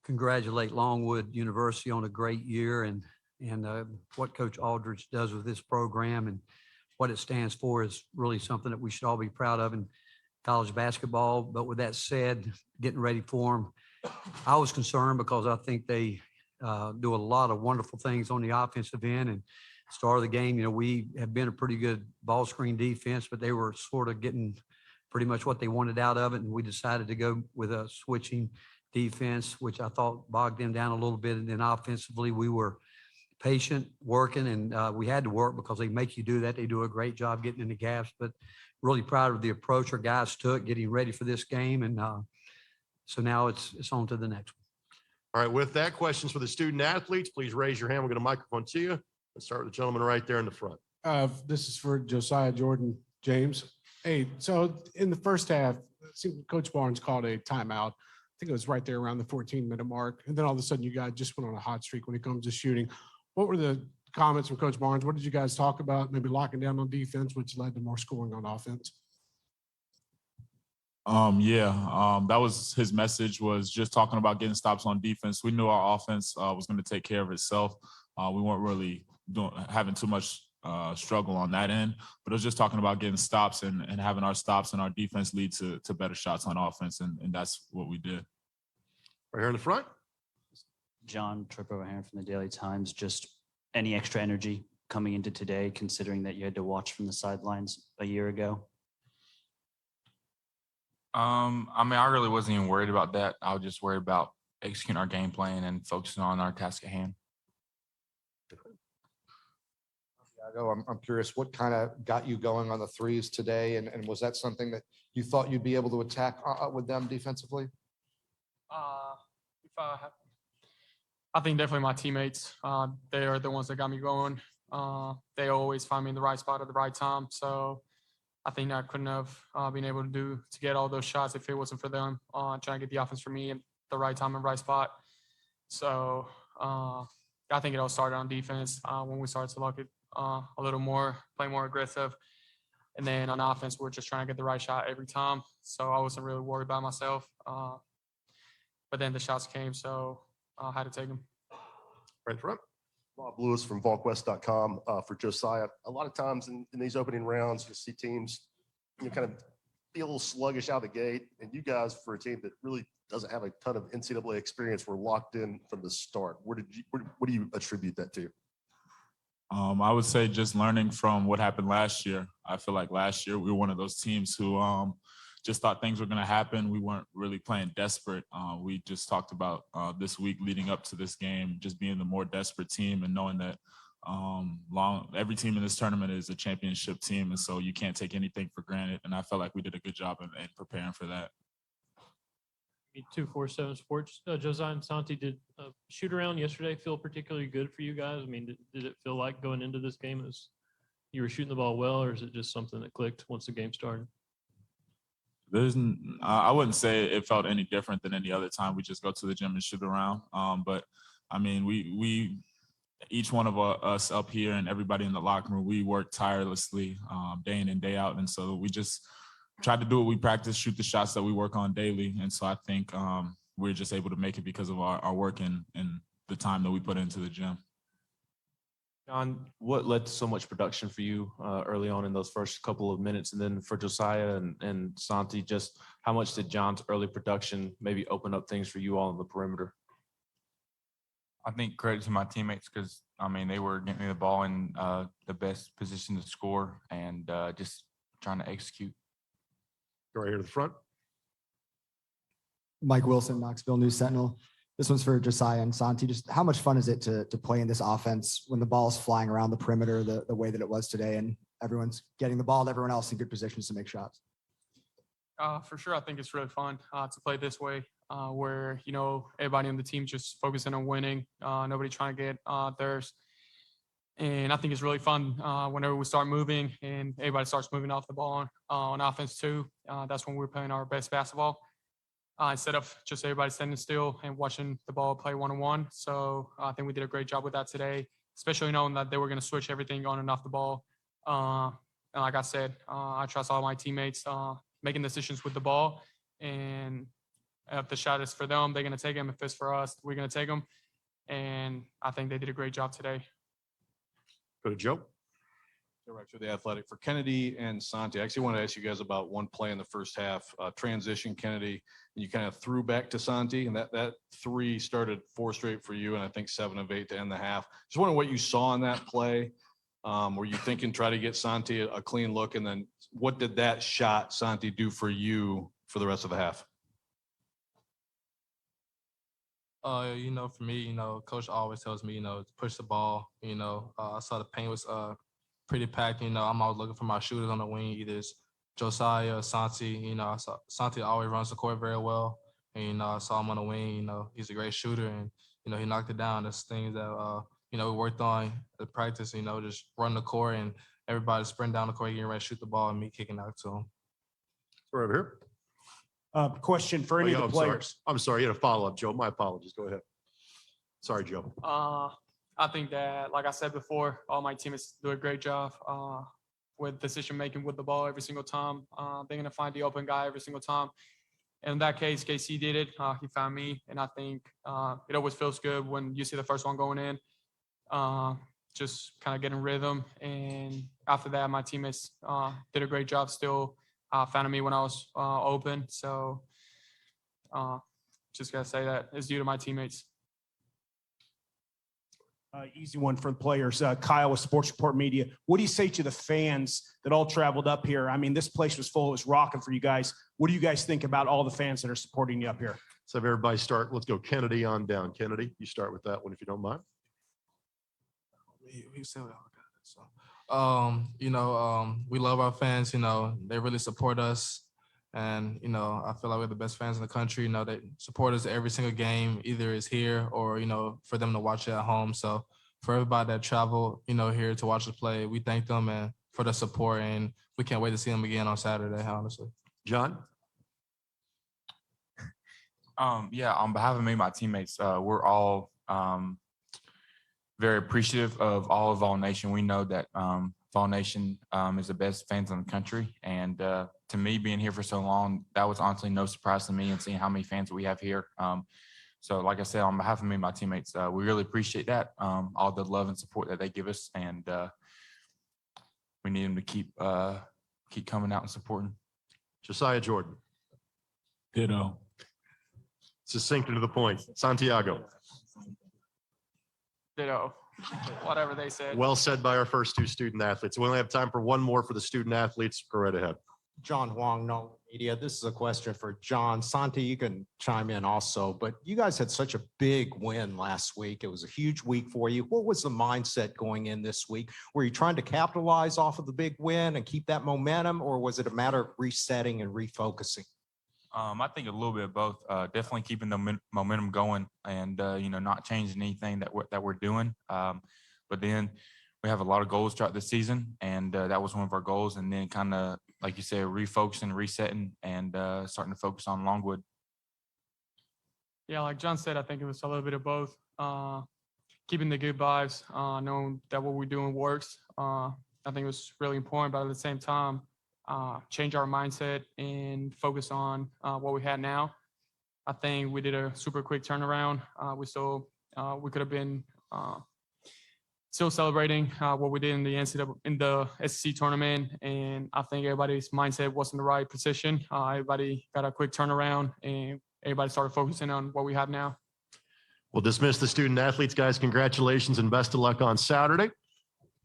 congratulate Longwood University on a great year and what Coach Aldridge does with this program and what it stands for is really something that we should all be proud of in college basketball. But with that said, getting ready for them, I was concerned because I think they do a lot of wonderful things on the offensive end. And start of the game, we have been a pretty good ball screen defense, but they were sort of getting pretty much what they wanted out of it. And we decided to go with a switching defense, which I thought bogged them down a little bit. And then offensively, we were patient, working, and we had to work because they make you do that. They do a great job getting in the gaps, but really proud of the approach our guys took getting ready for this game. And so now it's on to the next one. All right, with that, questions for the student athletes, please raise your hand. We'll get a microphone to you. Let's start with the gentleman right there in the front. This is for Josiah, Jordan, James. Hey, so in the first half, Coach Barnes called a timeout. I think it was right there around the 14-minute mark. And then all of a sudden you guys just went on a hot streak when it comes to shooting. What were the comments from Coach Barnes? What did you guys talk about? Maybe locking down on defense, which led to more scoring on offense? That was his message, was just talking about getting stops on defense. We knew our offense was going to take care of itself. We weren't really having too much struggle on that end, but it was just talking about getting stops and having our stops and our defense lead to better shots on offense, and that's what we did. Right here in the front. John Tripp over here from the Daily Times. Just any extra energy coming into today, considering that you had to watch from the sidelines a year ago? I really wasn't even worried about that. I was just worried about executing our game plan and focusing on our task at hand. I'm curious, what kind of got you going on the threes today? And was that something that you thought you'd be able to attack with them defensively? I think definitely my teammates. They are the ones that got me going. They always find me in the right spot at the right time. So I think I couldn't have been able to get all those shots if it wasn't for them trying to get the offense for me at the right time and right spot. So I think it all started on defense when we started to look it a little more, play more aggressive. And then on offense, we're just trying to get the right shot every time. So I wasn't really worried about myself. But then the shots came, so I had to take them. Right in front. Bob Lewis from VaultQuest.com for Josiah. A lot of times in these opening rounds, you see teams kind of be a little sluggish out of the gate. And you guys, for a team that really doesn't have a ton of NCAA experience, were locked in from the start. What do you attribute that to? I would say just learning from what happened last year. I feel like last year we were one of those teams who just thought things were going to happen. We weren't really playing desperate. We just talked about this week leading up to this game, just being the more desperate team and knowing that every team in this tournament is a championship team. And so you can't take anything for granted. And I felt like we did a good job in preparing for that. 247 Sports. Josiah and Santi, did shoot around yesterday feel particularly good for you guys? I mean, did it feel like going into this game as you were shooting the ball well, or is it just something that clicked once the game started? I wouldn't say it felt any different than any other time. We just go to the gym and shoot around. But I mean, we each one of us up here and everybody in the locker room, we work tirelessly day in and day out. And so we just tried to do what we practice, shoot the shots that we work on daily. And so I think we're just able to make it because of our work and the time that we put into the gym. John, what led to so much production for you early on in those first couple of minutes? And then for Josiah and Santi, just how much did John's early production maybe open up things for you all on the perimeter? I think credit to my teammates because, I mean, they were getting me the ball in the best position to score and just trying to execute. Go right here to the front. Mike Wilson, Knoxville News Sentinel. This one's for Josiah and Santi. Just how much fun is it to play in this offense when the ball's flying around the perimeter the way that it was today and everyone's getting the ball to everyone else in good positions to make shots? For sure, I think it's really fun to play this way where, everybody on the team just focusing on winning, nobody trying to get theirs. And I think it's really fun whenever we start moving and everybody starts moving off the ball on offense too. That's when we're playing our best basketball instead of just everybody standing still and watching the ball play one-on-one. So I think we did a great job with that today, especially knowing that they were going to switch everything on and off the ball. And like I said, I trust all my teammates making decisions with the ball. And If the shot is for them, they're going to take them. If it's for us, we're going to take them. And I think they did a great job today. Go to Joe. Director of the Athletic for Kennedy and Santi. I actually want to ask you guys about one play in the first half, transition Kennedy, and you kind of threw back to Santi, and that three started 4 straight for you, and I think 7 of 8 to end the half. Just wondering what you saw in that play. Were you thinking try to get Santi a clean look, and then what did that shot Santi do for you for the rest of the half? For me, coach always tells me, to push the ball. I saw the paint was pretty packed. I'm always looking for my shooters on the wing, either it's Josiah or Santi. I saw Santi always runs the court very well. And, I saw him on the wing. He's a great shooter, and, he knocked it down. That's things that, we worked on at practice, just run the court and everybody sprint down the court, getting ready to shoot the ball and me kicking out to him. We're over here. Question for any of the I'm sorry. players. I'm sorry. You had a follow-up, Joe. My apologies. Go ahead. Sorry, Joe. I think that, like I said before, all my teammates do a great job with decision-making with the ball every single time. They're going to find the open guy every single time. And in that case, KC did it. He found me. And I think it always feels good when you see the first one going in, just kind of getting rhythm. And after that, my teammates did a great job still finding me when I was open. So just got to say that it's due to my teammates. Easy one for the players. Kyle with Sports Report Media. What do you say to the fans that all traveled up here? I mean, this place was full. It was rocking for you guys. What do you guys think about all the fans that are supporting you up here? Let's have everybody start. Let's go Kennedy on down. Kennedy, you start with that one if you don't mind. We love our fans. They really support us. And, I feel like we're the best fans in the country. They support us every single game, either it's here or, for them to watch it at home. So for everybody that traveled, here to watch us play, we thank them and for the support. And we can't wait to see them again on Saturday, honestly. John? On behalf of me and my teammates, we're all very appreciative of all of Vol Nation. We know that Vol Nation is the best fans in the country. And to me, being here for so long, that was honestly no surprise to me, and seeing how many fans we have here. So like I said, on behalf of me and my teammates, we really appreciate that, all the love and support that they give us. And we need them to keep coming out and supporting. Josiah Jordan. Ditto. Succinct and to the point. Santiago. Ditto. Whatever they said. Well said by our first 2 student athletes. We only have time for one more for the student athletes. Go right ahead. John Huang, No Media. This is a question for John. Santi, you can chime in also, but you guys had such a big win last week. It was a huge week for you. What was the mindset going in this week? Were you trying to capitalize off of the big win and keep that momentum, or was it a matter of resetting and refocusing? I think a little bit of both. Definitely keeping the momentum going, and not changing anything that we're doing. But then we have a lot of goals throughout the season, and that was one of our goals. And then kind of, like you said, refocusing, resetting, and starting to focus on Longwood. Yeah, like John said, I think it was a little bit of both. Keeping the good vibes, knowing that what we're doing works. I think it was really important, but at the same time, change our mindset and focus on what we had now. I think we did a super quick turnaround. We could have been still celebrating what we did in the NCAA, in the SEC tournament, and I think everybody's mindset was in the right position. Everybody got a quick turnaround, and everybody started focusing on what we have now. We'll dismiss the student athletes, guys. Congratulations and best of luck on Saturday.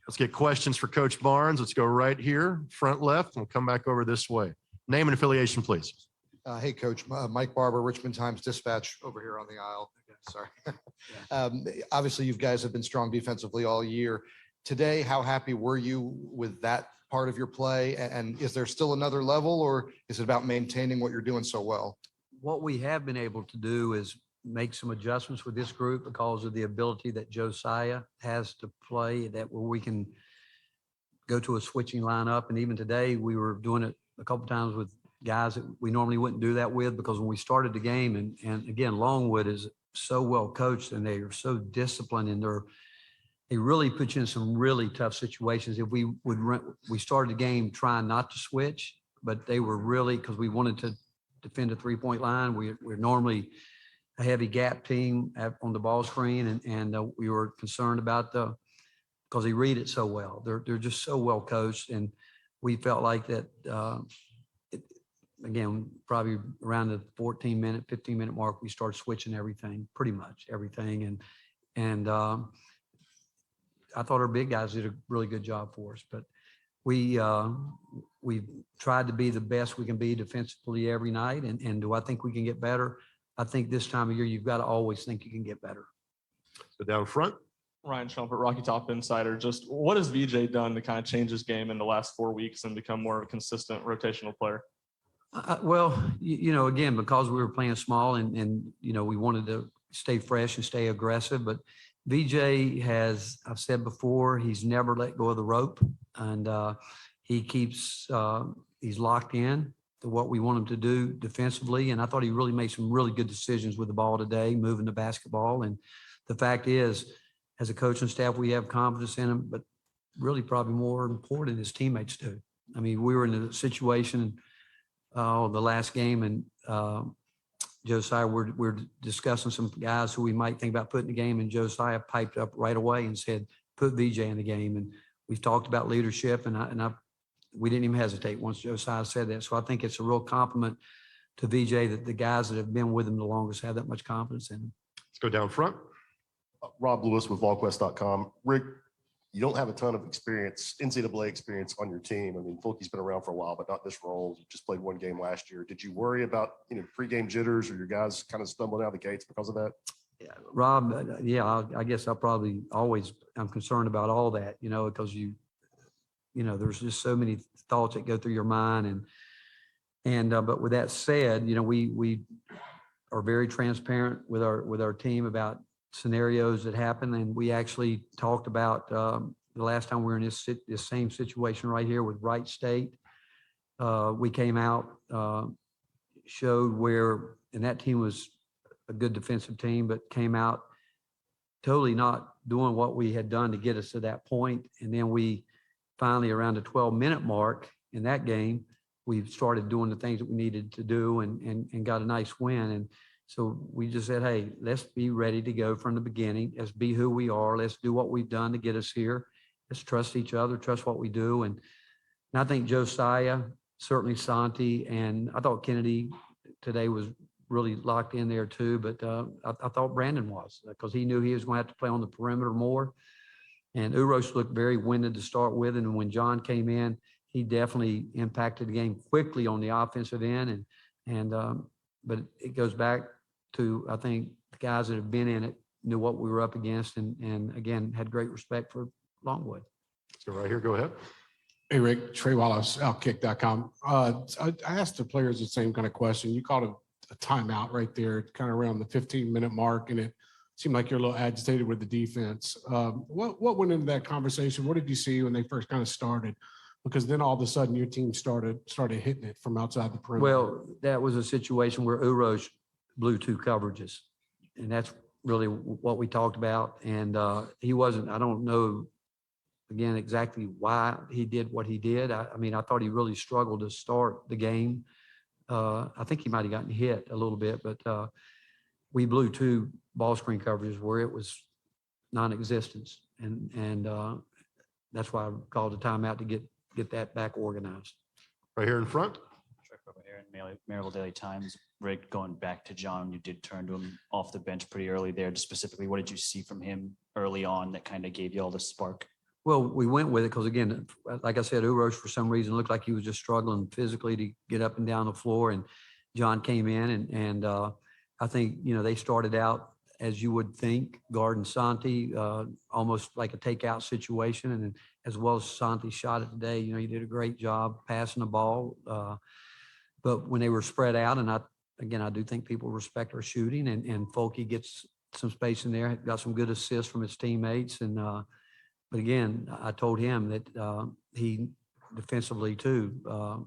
Let's get questions for Coach Barnes. Let's go right here, front left, and we'll come back over this way. Name and affiliation, please. Hey, Coach. Mike Barber, Richmond Times-Dispatch over here on the aisle. Sorry. Obviously, you guys have been strong defensively all year. Today, how happy were you with that part of your play? And is there still another level, or is it about maintaining what you're doing so well? What we have been able to do is make some adjustments with this group because of the ability that Josiah has to play, that where we can go to a switching lineup. And even today, we were doing it a couple times with guys that we normally wouldn't do that with, because when we started the game, and again, Longwood is so well coached and they are so disciplined, and they really put you in some really tough situations. If we started the game trying not to switch, but they were really, because we wanted to defend the 3-point line. We're normally a heavy gap team on the ball screen, and we were concerned about because he read it so well. They're just so well coached, and we felt like that. Again, probably around the 14-minute, 15-minute mark, we started switching everything, pretty much everything, and I thought our big guys did a really good job for us. But we've tried to be the best we can be defensively every night, and do I think we can get better? I think this time of year, you've got to always think you can get better. So down front. Ryan Shumpert, Rocky Top Insider. Just what has VJ done to kind of change his game in the last 4 weeks and become more of a consistent rotational player? Well, again, because we were playing small and we wanted to stay fresh and stay aggressive, but VJ has, I've said before, he's never let go of the rope, and he keeps, he's locked in to what we want him to do defensively. And I thought he really made some really good decisions with the ball today, moving the basketball. And the fact is, as a coaching staff, we have confidence in him, but really probably more important, his teammates do. I mean, we were in a situation the last game, and Josiah, we're discussing some guys who we might think about putting in the game, and Josiah piped up right away and said, put VJ in the game. And we've talked about leadership, and we didn't even hesitate once Josiah said that. So I think it's a real compliment to VJ that the guys that have been with him the longest have that much confidence in him. Let's go down front. Rob Lewis with VolQuest.com. Rick, you don't have a ton of experience, NCAA experience on your team. I mean, Fulke's been around for a while, but not this role. You just played one game last year. Did you worry about, pregame jitters or your guys kind of stumbling out of the gates because of that? Yeah, Rob, I guess I'm concerned about all that, because there's just so many thoughts that go through your mind. But with that said, we are very transparent with our team about scenarios that happen. And we actually talked about the last time we were in this same situation right here with Wright State. We came out, showed where, and that team was a good defensive team, but came out totally not doing what we had done to get us to that point. And then we finally, around the 12-minute mark in that game, we started doing the things that we needed to do and got a nice win. And so we just said, hey, let's be ready to go from the beginning. Let's be who we are. Let's do what we've done to get us here. Let's trust each other, trust what we do. And I think Josiah, certainly Santi, and I thought Kennedy today was really locked in there too. But I thought Brandon was, because he knew he was going to have to play on the perimeter more. And Uros looked very winded to start with. And when John came in, he definitely impacted the game quickly on the offensive end. But it goes back to, I think, the guys that have been in it knew what we were up against, and again, had great respect for Longwood. So right here, go ahead. Hey, Rick, Trey Wallace, Outkick.com. I asked the players the same kind of question. You called a timeout right there, kind of around the 15-minute mark, and it seemed like you're a little agitated with the defense. What went into that conversation? What did you see when they first kind of started? Because then all of a sudden your team started hitting it from outside the perimeter. Well, that was a situation where Uros blew 2 coverages, and that's really what we talked about. And he wasn't, I don't know, again, exactly why he did what he did. I mean, I thought he really struggled to start the game. I think he might have gotten hit a little bit, but we blew 2 ball screen coverages where it was non-existent. And that's why I called a timeout to get that back organized. Right here in front. Maryville Daily Times. Rick, going back to John, you did turn to him off the bench pretty early there. Just specifically, what did you see from him early on that kind of gave you all the spark? Well, we went with it because, again, like I said, Uros for some reason looked like he was just struggling physically to get up and down the floor, and John came in and I think, they started out as you would think, guarding Santi, almost like a takeout situation. And as well as Santi shot it today, he did a great job passing the ball. But when they were spread out, and I do think people respect our shooting, and Fulke gets some space in there, got some good assists from his teammates. And but again, I told him that he defensively too,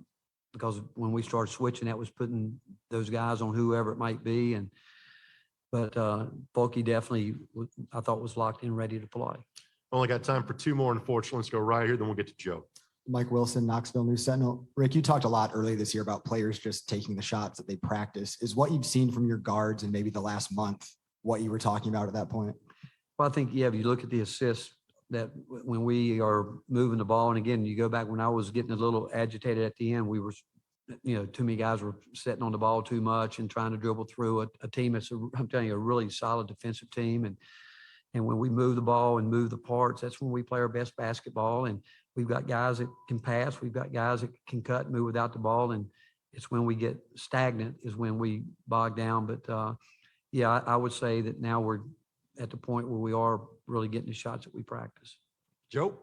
because when we started switching, that was putting those guys on whoever it might be. But Fulke definitely, I thought, was locked in, ready to play. Only got time for 2 more, unfortunately. Let's go right here, then we'll get to Joe. Mike Wilson, Knoxville News Sentinel. Rick, you talked a lot early this year about players just taking the shots that they practice. Is what you've seen from your guards in maybe the last month what you were talking about at that point? Well, I think, yeah, if you look at the assists that when we are moving the ball, and again, you go back when I was getting a little agitated at the end, we were, too many guys were sitting on the ball too much and trying to dribble through a team that's, I'm telling you, a really solid defensive team. And when we move the ball and move the parts, that's when we play our best basketball. And we've got guys that can pass. We've got guys that can cut and move without the ball. And it's when we get stagnant is when we bog down. But yeah, I would say that now we're at the point where we are really getting the shots that we practice. Joe?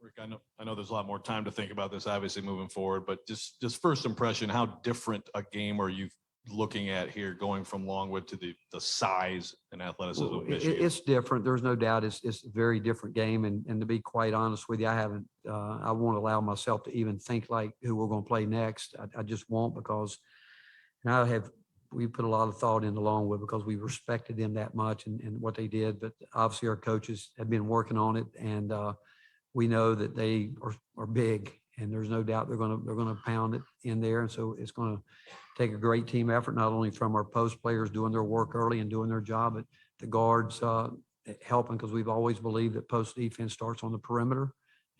Rick, I know there's a lot more time to think about this, obviously moving forward, but just first impression, how different a game are you looking at here going from Longwood to the size and athleticism Well, of Michigan? it's different. There's no doubt it's a very different game. And to be quite honest with you, I won't allow myself to even think like who we're going to play next. I just won't, because we put a lot of thought into Longwood because we respected them that much and what they did. But obviously our coaches have been working on it, and we know that they are big, and there's no doubt they're going to pound it in there. And so it's going to take a great team effort, not only from our post players doing their work early and doing their job, but the guards helping, because we've always believed that post defense starts on the perimeter,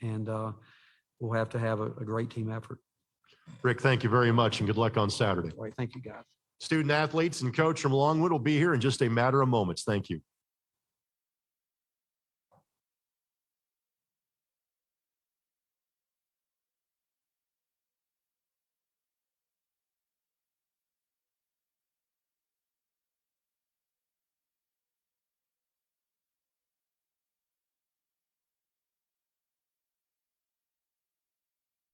and we'll have to have a great team effort. Rick, thank you very much and good luck on Saturday. All right, thank you, guys. Student athletes and coach from Longwood will be here in just a matter of moments. Thank you.